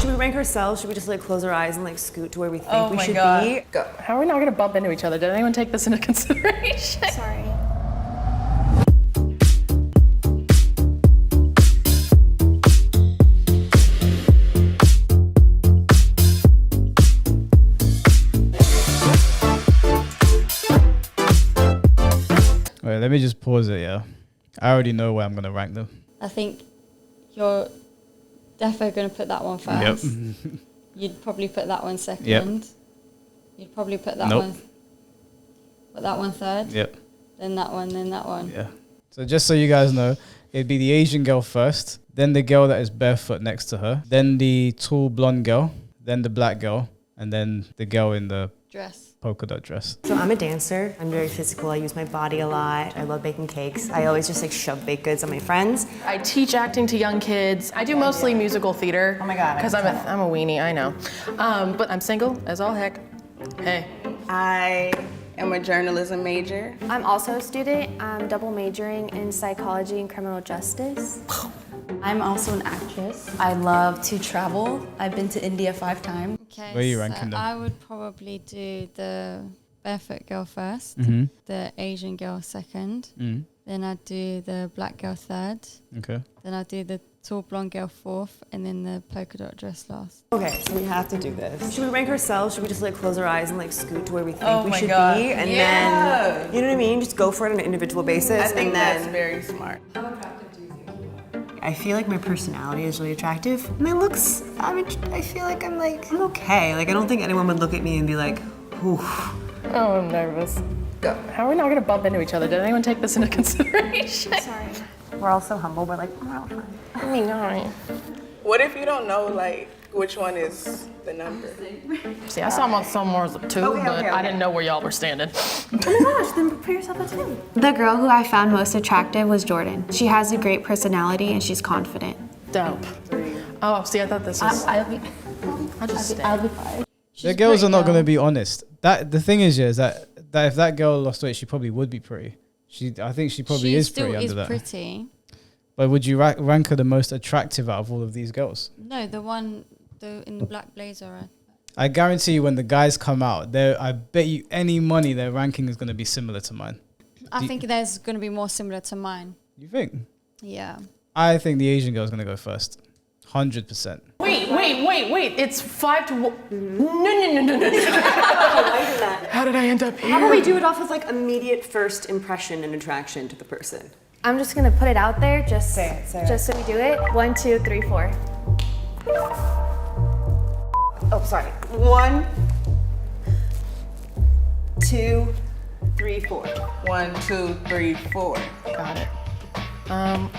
Should we rank ourselves? Should we just like close our eyes and like scoot to where we think we should be? Go. How are we not gonna bump into each other? Did anyone take this into consideration? Sorry. Wait, let me just pause it, yeah. I already know where I'm going to rank them. I think you're definitely going to put that one first. Yep. You'd probably put that one second. Yep. You'd probably put that one third. Yep. Then that one, then that one. Yeah. So just so you guys know, it'd be the Asian girl first, then the girl that is barefoot next to her, then the tall blonde girl, then the black girl, and then the girl in the Dress. polka dot dress. So I'm a dancer. I'm very physical. I use my body a lot. I love baking cakes. I always just like shove baked goods on my friends. I teach acting to young kids. I do mostly musical theater. Oh my God, Because I'm a weenie, I know. But I'm single as all heck. Hey. I am a journalism major. I'm also a student. I'm double majoring in psychology and criminal justice. I'm also an actress. I love to travel. I've been to India 5 times. Okay, Where are you ranking them? I would probably do the barefoot girl first, the Asian girl second, then I'd do the black girl third, Okay. then I'd do the tall blonde girl fourth, and then the polka dot dress last. Okay, so we have to do this. Should we rank ourselves? Should we just like close our eyes and like scoot to where we think Oh we my should God. be? And Yeah. then, you know what I mean? Just go for it on an individual basis. I think and that's then very smart. I feel like my personality is really attractive. My looks, I feel like I'm okay. Like I don't think anyone would look at me and be like, ooh. Oh, I'm nervous. Go. How are we not gonna bump into each other? Did anyone take this into consideration? Sorry. We're all so humble. We're like, we're all fine. I mean, all right. What if you don't know like which one is the number? See, I saw them on somewhere too, but I didn't know where y'all were standing. Oh my gosh, then prepare yourself a 2. The girl who I found most attractive was Jordan. She has a great personality and she's confident. Dope. Oh, see, I thought this was. I'll be 5. The girls are not going to be honest. The thing is, yeah, is that if that girl lost weight, she probably would be pretty. I think she probably is pretty under that. Pretty. But would you rank her the most attractive out of all of these girls? No, the one in the black blazer. I guarantee you when the guys come out, I bet you any money their ranking is going to be similar to mine. I think there's going to be more similar to mine. You think? Yeah. I think the Asian girl's going to go first. 100%. Wait. It's 5 to 1. No. How did I end up here? How about we do it off of like immediate first impression and attraction to the person? I'm just gonna put it out there, just Say it. just so we do it. 1, 2, 3, 4. Oh, sorry. 1, 2, 3, 4. 1, 2, 3, 4. Got it.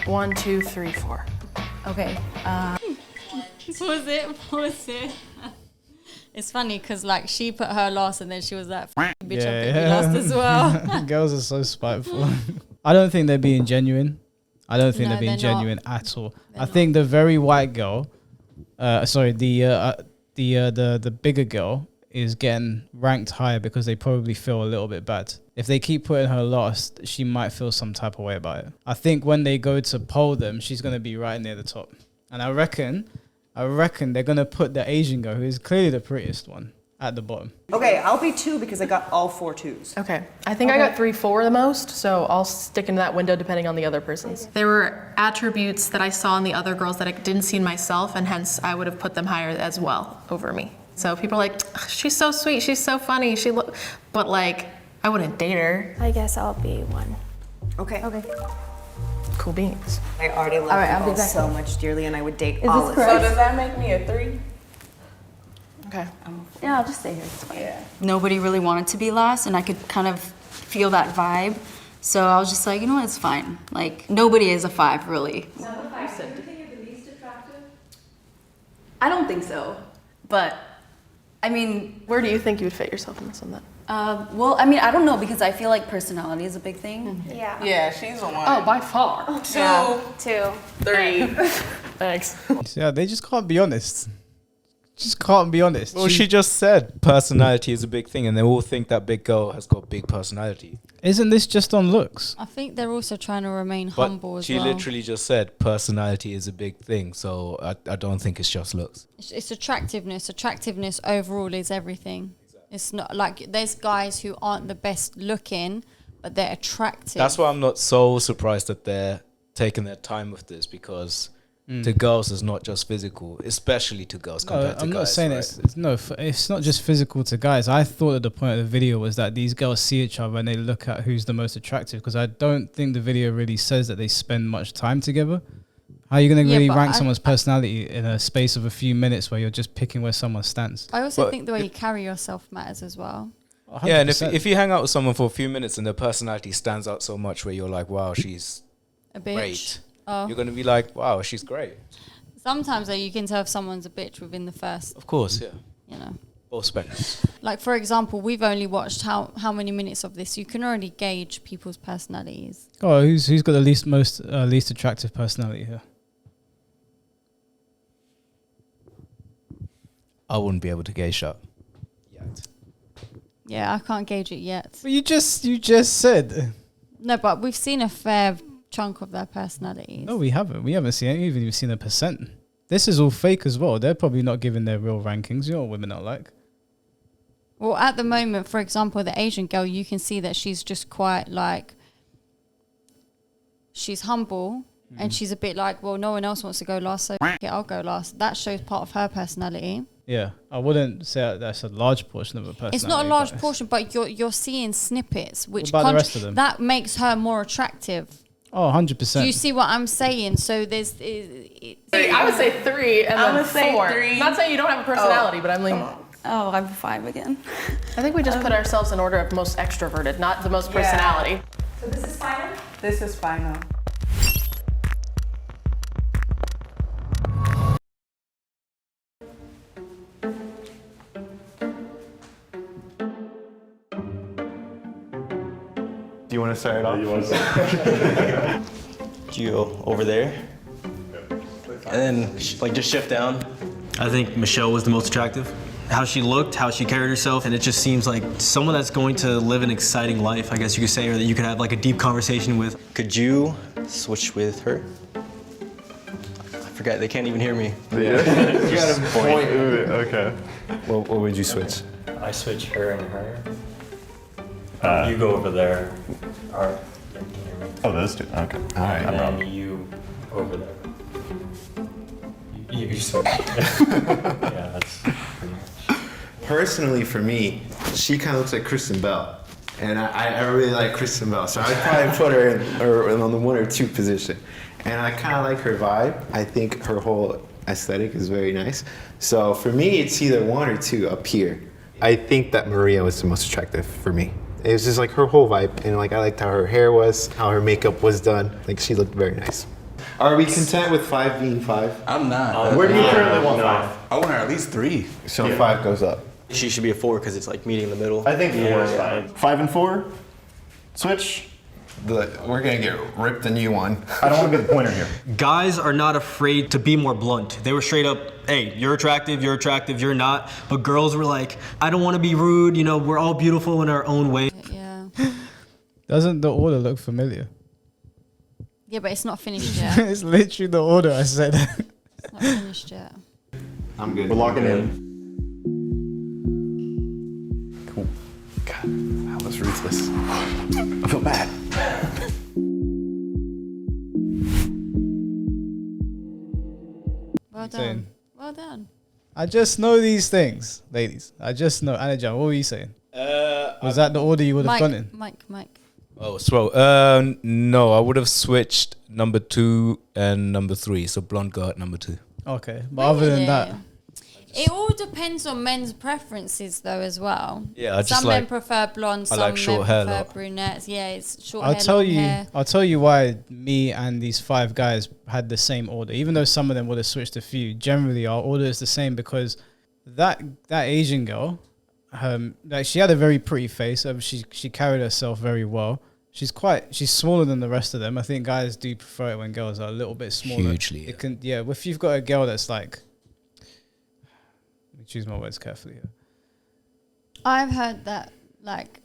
1, 2, 3, 4. Okay. What was it? It's funny because like she put her last and then she was like, bitch, I put you last as well. Girls are so spiteful. I don't think they're being genuine. I don't think No, they're being they're not. genuine at all. They're I think the very white girl, the bigger girl is getting ranked higher because they probably feel a little bit bad. If they keep putting her last, she might feel some type of way about it. I think when they go to poll them, she's going to be right near the top. And I reckon they're going to put the Asian girl, who is clearly the prettiest one, at the bottom. Okay, I'll be 2 because I got all 4 2s. Okay. I think I got 3, 4 the most, so I'll stick into that window depending on the other person's. There were attributes that I saw in the other girls that I didn't see in myself, and hence I would have put them higher as well over me. So people are like, she's so sweet, she's so funny, but like, I wouldn't date her. I guess I'll be 1. Okay. Cool beans. I already love right, you I'll be all back. so much dearly, and I would date this all of correct? you. So does that make me a 3? Okay. Yeah, I'll just stay here. It's fine. Yeah. Nobody really wanted to be last, and I could kind of feel that vibe. So I was just like, you know what, it's fine. Like, nobody is a 5, really. I don't think so. But, I mean, Where do you think you would fit yourself in this one then? well, I mean, I don't know because I feel like personality is a big thing. Yeah. Yeah, she's a 1. Oh, by far. 2, 2. 3. Thanks. Yeah, they just can't be honest. just can't be honest. Well, she just said personality is a big thing, and they all think that big girl has got big personality. Isn't this just on looks? I think they're also trying to remain But humble as she well. literally just said personality is a big thing, so I don't think it's just looks. It's attractiveness. Attractiveness overall is everything. It's not like there's guys who aren't the best looking, but they're attractive. That's why I'm not so surprised that they're taking their time with this, because to girls it's not just physical, especially to girls compared to I'm guys. not saying right? it's not just physical to guys. I thought that the point of the video was that these girls see each other and they look at who's the most attractive, because I don't think the video really says that they spend much time together. How are you going to really rank someone's personality in a space of a few minutes where you're just picking where someone stands? I also think the way you carry yourself matters as well. 100%. Yeah, and if you hang out with someone for a few minutes and their personality stands out so much where you're like, wow, she's A bitch. great, Oh. you're going to be like, wow, she's great. Sometimes though you can tell if someone's a bitch within the first, Of course, yeah. you know. Both spectrums. Like for example, we've only watched how many minutes of this. You can already gauge people's personalities. Oh, who's got the least attractive personality here? I wouldn't be able to gauge that. Yeah, I can't gauge it yet. But you just said. No, but we've seen a fair chunk of their personalities. No, we haven't. We haven't seen even seen a percent. This is all fake as well. They're probably not giving their real rankings. You know what women are like. Well, at the moment, for example, the Asian girl, you can see that she's just quite like, she's humble and she's a bit like, well, no one else wants to go last, so yeah, I'll go last. That shows part of her personality. Yeah, I wouldn't say that's a large portion of a personality. It's not a large portion, but you're seeing snippets, which What about the rest of them? that makes her more attractive. Oh, 100%. Do you see what I'm saying? So there's. I would say 3 and I then would say 4. 3. Not saying you don't have a personality, but I'm like, Oh, I'm 5 again. I think we just put ourselves in order of most extroverted, not the most personality. So this is final? This is final. Do you want to start it off? You want to you go over there, and then like just shift down. I think Michelle was the most attractive. How she looked, how she carried herself, and it just seems like someone that's going to live an exciting life, I guess you could say, or that you could have like a deep conversation with. Could you switch with her? I forgot, they can't even hear me. Yeah. You got a point. Okay. What would you switch? I switch her and her. You go over there. Or, oh, those two. Okay. All right. And then you over there. You switch. Yeah, that's pretty much. Personally, for me, she kind of looks like Kristen Bell. And I really like Kristen Bell, so I'd probably put her in on the 1 or 2 position. And I kind of like her vibe. I think her whole aesthetic is very nice. So for me, it's either 1 or 2 up here. I think that Maria was the most attractive for me. It was just like her whole vibe, and like I liked how her hair was, how her makeup was done. Like she looked very nice. Are we content with 5 being 5? I'm not. Where do you currently want 5? I want her at least 3. So 5 goes up. She should be a 4 because it's like meeting in the middle. I think 4 is fine. 5 and 4? Switch? We're gonna get ripped a new one. I don't want to be the pointer here. Guys are not afraid to be more blunt. They were straight up, hey, you're attractive, you're not. But girls were like, I don't want to be rude, you know, we're all beautiful in our own way. Yeah. Doesn't the order look familiar? Yeah, but it's not finished yet. It's literally the order I said. It's not finished yet. I'm good. We're locking in. Cool. God, that was ruthless. I feel bad. Well saying? done. Well done. I just know these things, ladies. I just know. Anajan, what were you saying? Was that the order you would have gone in? Mike. Oh, so no, I would have switched number 2 and number 3. So blonde girl at number 2. Okay, but other than that, It all depends on men's preferences, though, as well. Yeah, I just some men like- prefer blonde, I some like short men hair prefer lot. brunettes. Yeah, it's short I'll hair, tell long you. hair. I'll tell you why me and these 5 guys had the same order. Even though some of them would have switched a few, generally our order is the same because that Asian girl, like she had a very pretty face. She carried herself very well. She's smaller than the rest of them. I think guys do prefer it when girls are a little bit smaller. Hugely, It can, if you've got a girl that's like choose my words carefully here. I've heard that like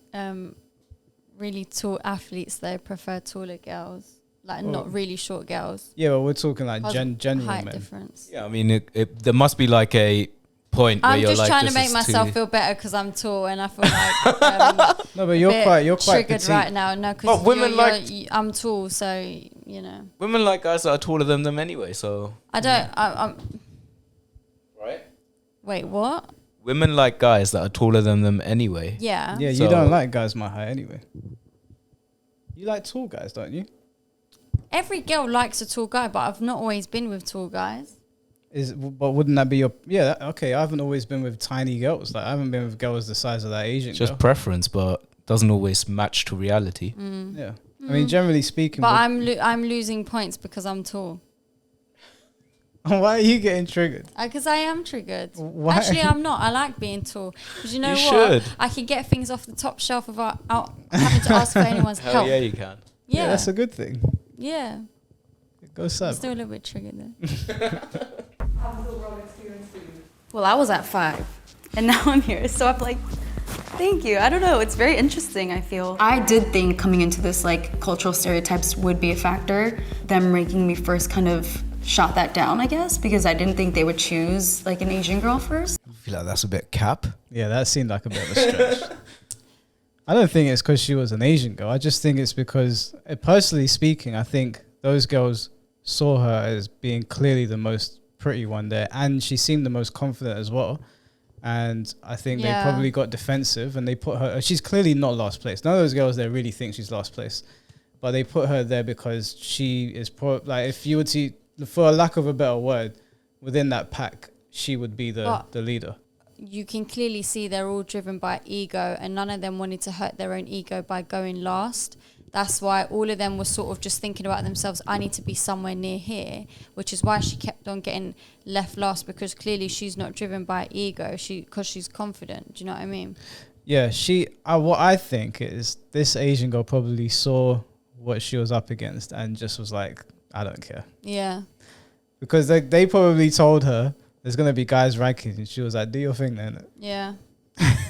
really tall athletes they prefer taller girls, like not really short girls. Yeah, well, we're talking like general height men. difference. Yeah, I mean, there must be like a point where I'm you're just like, trying to this make is myself too- feel better because I'm tall and I feel like No, but you're quite triggered petite. right now. No, because But women I'm tall, so you know. women like guys that are taller than them anyway. So I don't. I'm. right. Wait, what? Women like guys that are taller than them anyway. Yeah. Yeah, So- you don't like guys my height anyway. You like tall guys, don't you? Every girl likes a tall guy, but I've not always been with tall guys. But wouldn't that be your? Yeah, okay. I haven't always been with tiny girls. Like I haven't been with girls the size of that Asian It's just girl. preference, but doesn't always match to reality. Yeah, I mean, generally speaking. But I'm losing points because I'm tall. Why are you getting triggered? Because I am triggered. Why? Actually, I'm not. I like being tall. Because you know You what? should. I can get things off the top shelf without having to ask for anyone's Hell help. yeah, you can. Yeah. That's a good thing. Yeah. Go I'm sub. still a little bit triggered though. Well, I was at 5, and now I'm here. So I'm like, thank you. I don't know. It's very interesting, I feel. I did think coming into this, like, cultural stereotypes would be a factor. Them ranking me first kind of shot that down, I guess, because I didn't think they would choose, like, an Asian girl first. I feel like that's a bit cap. Yeah, that seemed like a bit of a stretch. I don't think it's because she was an Asian girl. I just think it's because, personally speaking, I think those girls saw her as being clearly the most pretty one there, and she seemed the most confident as well. And I think they probably got defensive, and they put her. She's clearly not last place. None of those girls there really think she's last place, but they put her there because she is like, if you would see, for a lack of a better word, within that pack, she would be the leader. You can clearly see they're all driven by ego, and none of them wanted to hurt their own ego by going last. That's why all of them were sort of just thinking about themselves. I need to be somewhere near here, which is why she kept on getting left last, because clearly she's not driven by ego. Because she's confident. Do you know what I mean? Yeah, what I think is this Asian girl probably saw what she was up against and just was like, I don't care. Yeah. Because they probably told her there's going to be guys ranking, and she was like, do your thing then. Yeah.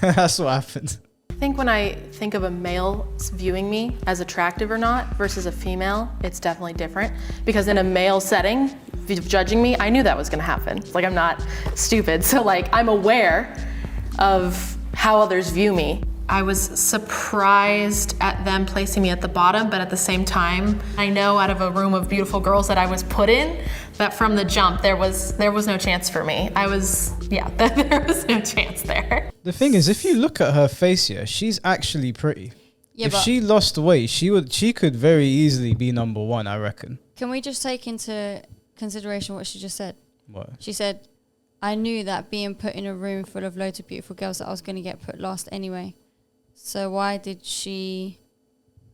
That's what happened. I think when I think of a male viewing me as attractive or not versus a female, it's definitely different. Because in a male setting, judging me, I knew that was gonna happen. Like, I'm not stupid. So like, I'm aware of how others view me. I was surprised at them placing me at the bottom, but at the same time, I know out of a room of beautiful girls that I was put in, that from the jump, there was no chance for me. there was no chance there. The thing is, if you look at her face here, she's actually pretty. Yeah, if but she lost weight, she could very easily be number one, I reckon. can we just take into consideration what she just said? What? She said, I knew that being put in a room full of loads of beautiful girls that I was going to get put last anyway. So why did she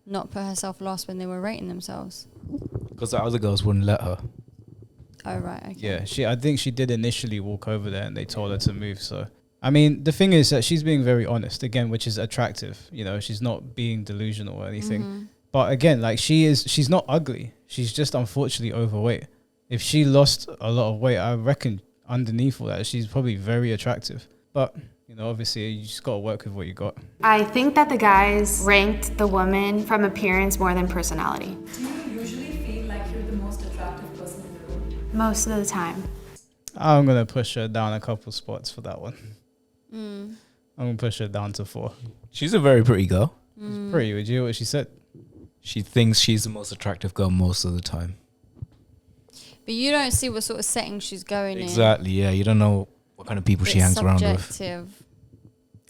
not put herself last when they were rating themselves? Because the other girls wouldn't let her. Oh, right. Okay. Yeah, I think she did initially walk over there and they told her to move. So, I mean, the thing is that she's being very honest, again, which is attractive. You know, she's not being delusional or anything. Mm-hmm. But again, like, she's not ugly. She's just unfortunately overweight. If she lost a lot of weight, I reckon underneath all that, she's probably very attractive. But, you know, obviously, you just got to work with what you got. I think that the guys ranked the woman from appearance more than personality. Do you usually feel like you're the most attractive person in the room? Most of the time. I'm going to push her down a couple spots for that one. Mm. I'm going to push her down to 4. She's a very pretty girl. She's pretty. Would you hear what she said? She thinks she's the most attractive girl most of the time. But you don't see what sort of setting she's going Exactly, yeah. You don't know what kind of people she hangs around with. Subjective.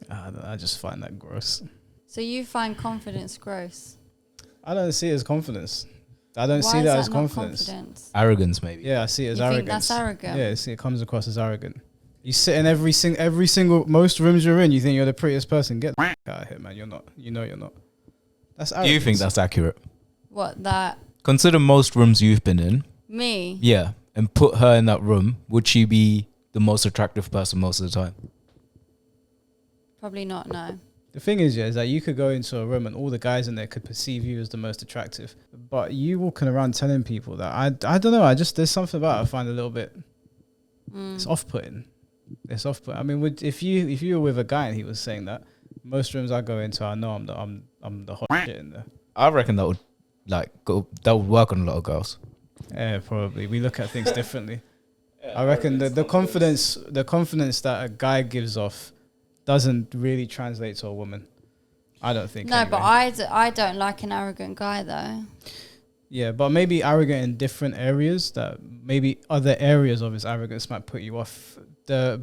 I just find that gross. So you find confidence gross? I don't see it as confidence. I don't Why see is that as not confidence. confidence? Arrogance, maybe. Yeah, I see it as You arrogance. think that's arrogant? Yeah, see, it comes across as arrogant. You sit in every single most rooms you're in. You think you're the prettiest person. Get the out of here, man. You're not. You know you're not. That's arrogance. Do you think that's accurate? What, that? Consider most rooms you've been in. Me? Yeah, and put her in that room. Would she be the most attractive person most of the time? Probably not, no. The thing is, yeah, is that you could go into a room and all the guys in there could perceive you as the most attractive. But you walking around telling people that, I don't know, there's something about it I find a little bit, it's off-putting. It's off put. I mean, if you were with a guy and he was saying that, most rooms I go into, I know I'm the hot shit in there. I reckon that would work on a lot of girls. Yeah, probably. We look at things differently. I reckon the confidence that a guy gives off doesn't really translate to a woman. I don't think. No, anyway. but I don't like an arrogant guy though. Yeah, but maybe arrogant in different areas. That maybe other areas of his arrogance might put you off. The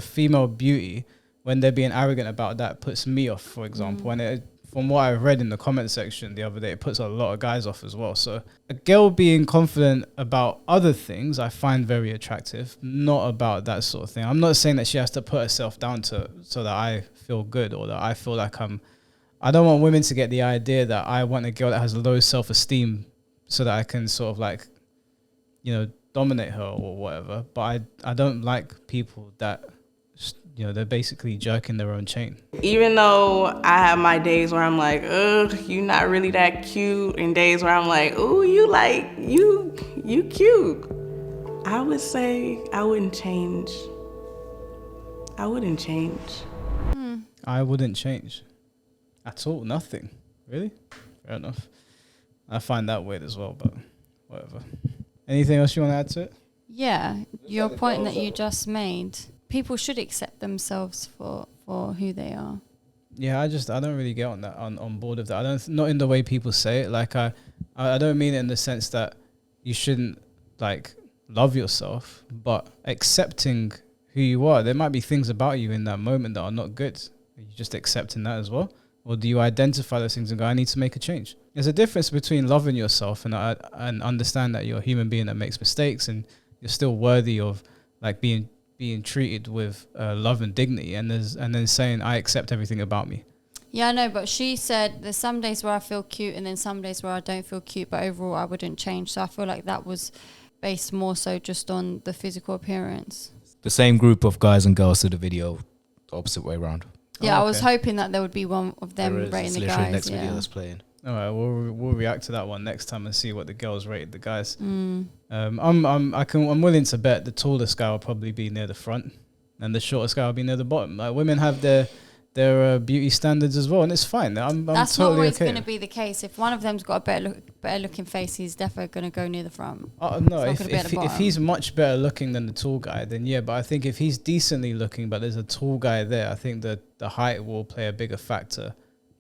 female beauty, when they're being arrogant about that, puts me off. For example, and from what I read in the comment section the other day, it puts a lot of guys off as well. So a girl being confident about other things, I find very attractive. Not about that sort of thing. I'm not saying that she has to put herself down so that I feel good or that I feel like I don't want women to get the idea that I want a girl that has low self-esteem so that I can sort of like, dominate her or whatever. But I don't like people that, they're basically jerking their own chain. Even though I have my days where I'm like, ugh, you not really that cute, and days where I'm like, ooh, you cute. I would say I wouldn't change. I wouldn't change. I wouldn't change. At all, nothing. Really? Fair enough. I find that weird as well, but whatever. Anything else you want to add to it? Yeah, your point that you just made. People should accept themselves for who they are. Yeah, I don't really get on that on board of that. Not in the way people say it. Like I don't mean it in the sense that you shouldn't like love yourself, but accepting who you are. There might be things about you in that moment that are not good. Are you just accepting that as well? Or do you identify those things and go, I need to make a change? There's a difference between loving yourself and understand that you're a human being that makes mistakes and you're still worthy of like being treated with love and dignity, and then saying I accept everything about me. Yeah, I know, but she said there's some days where I feel cute and then some days where I don't feel cute, but overall I wouldn't change. So I feel like that was based more so just on the physical appearance. The same group of guys and girls to the video, the opposite way around. Yeah, I was hoping that there would be one of them rating the guys. Next video that's playing. All right, we'll react to that one next time and see what the girls rated the guys. I'm willing to bet the tallest guy will probably be near the front, and the shortest guy will be near the bottom. Like women have their beauty standards as well, and it's fine. That's totally not always okay. going to be the case. If one of them's got a better looking face, he's definitely going to go near the front. No, if he's much better looking than the tall guy, then yeah. But I think if he's decently looking, but there's a tall guy there, I think that the height will play a bigger factor.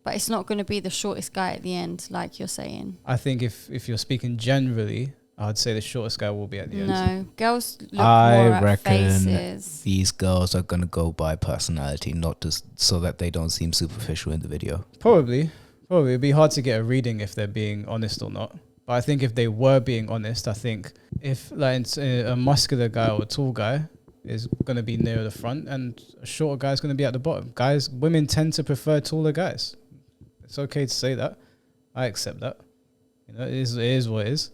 But it's not going to be the shortest guy at the end, like you're saying. I think if you're speaking generally, I'd say the shortest guy will be at the end. No, girls look more at faces. These girls are gonna go by personality, not just so that they don't seem superficial in the video. Probably. It'd be hard to get a reading if they're being honest or not. But I think if they were being honest, I think if like a muscular guy or a tall guy is going to be near the front and a shorter guy is going to be at the bottom. Women tend to prefer taller guys. It's okay to say that. I accept that. It is what it is.